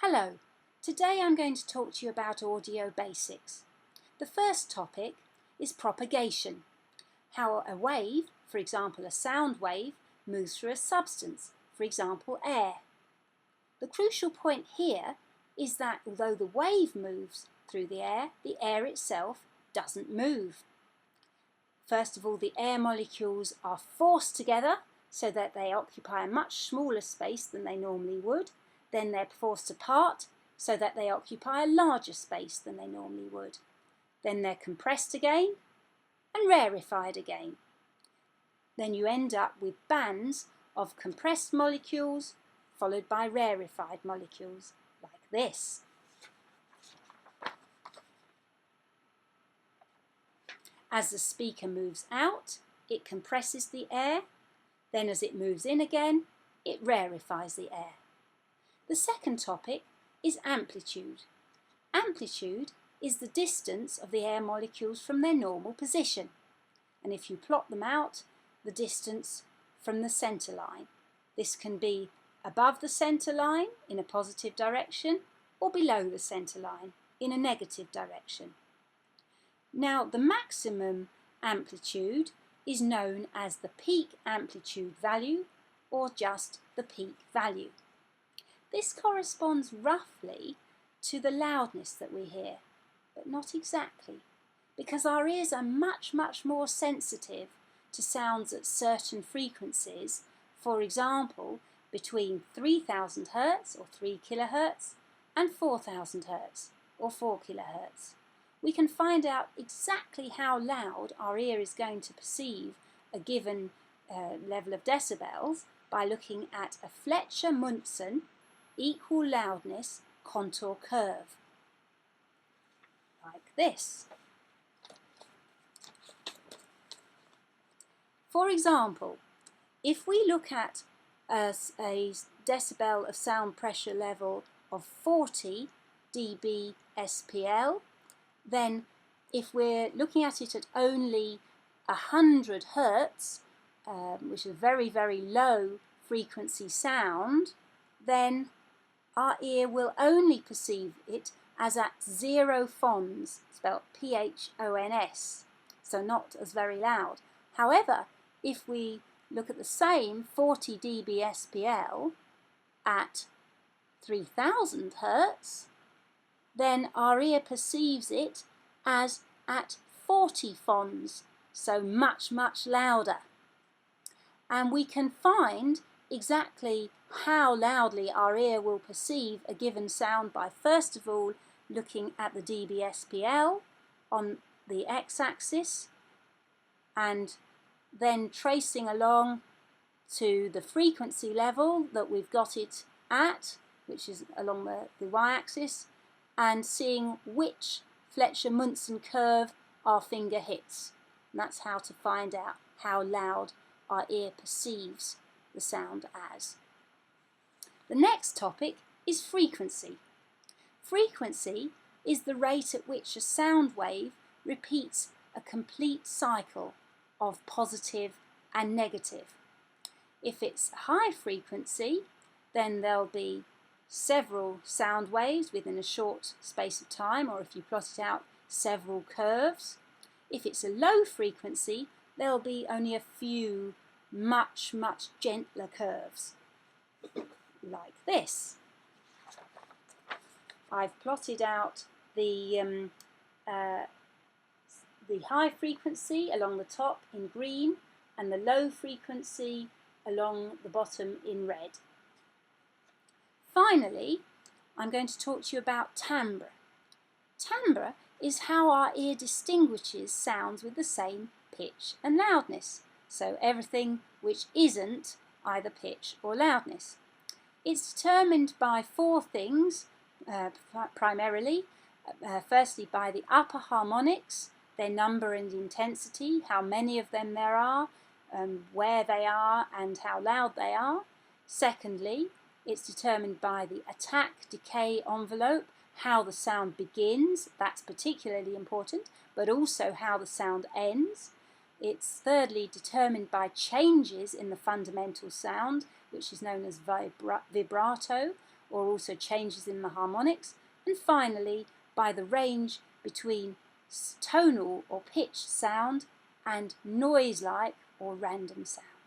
Hello, today I'm going to talk to you about audio basics. The first topic is propagation, how a wave, for example a sound wave, moves through a substance, for example air. The crucial point here is that although the wave moves through the air itself doesn't move. First of all, the air molecules are forced together so that they occupy a much smaller space than they normally would. Then they're forced apart so that they occupy a larger space than they normally would. Then they're compressed again and rarefied again. Then you end up with bands of compressed molecules followed by rarefied molecules, like this. As the speaker moves out, it compresses the air. Then as it moves in again, it rarefies the air. The second topic is amplitude. Amplitude is the distance of the air molecules from their normal position. And if you plot them out, the distance from the centre line. This can be above the centre line in a positive direction or below the centre line in a negative direction. Now, the maximum amplitude is known as the peak amplitude value or just the peak value. This corresponds roughly to the loudness that we hear, but not exactly, because our ears are much more sensitive to sounds at certain frequencies, for example, between 3000 Hz or 3 kHz and 4000 Hz or 4 kHz. We can find out exactly how loud our ear is going to perceive a given level of decibels by looking at a Fletcher-Munson equal loudness contour curve, like this. For example, if we look at a decibel of sound pressure level of 40 dB SPL, then if we're looking at it at only 100 Hz, which is a very low frequency sound, then our ear will only perceive it as at 0 phons, spelled P-H-O-N-S, so not as very loud. However, if we look at the same 40 dB SPL at 3000 Hz, then our ear perceives it as at 40 phons, so much louder. And we can find exactly how loudly our ear will perceive a given sound by first of all looking at the dB SPL on the x-axis and then tracing along to the frequency level that we've got it at, which is along the y-axis, and seeing which Fletcher-Munson curve our finger hits. And that's how to find out how loud our ear perceives the sound as. The next topic is frequency. Frequency is the rate at which a sound wave repeats a complete cycle of positive and negative. If it's high frequency, then there'll be several sound waves within a short space of time, or if you plot it out, several curves. If it's a low frequency, there'll be only a few much gentler curves, like this. I've plotted out the high frequency along the top in green and the low frequency along the bottom in red. Finally, I'm going to talk to you about timbre. Timbre is how our ear distinguishes sounds with the same pitch and loudness, so everything which isn't either pitch or loudness. It's determined by four things, primarily. Firstly, by the upper harmonics, their number and intensity, how many of them there are, where they are and how loud they are. Secondly, it's determined by the attack-decay envelope, how the sound begins, that's particularly important, but also how the sound ends. It's thirdly determined by changes in the fundamental sound, which is known as vibrato, or also changes in the harmonics, and finally by the range between tonal or pitched sound and noise-like or random sound.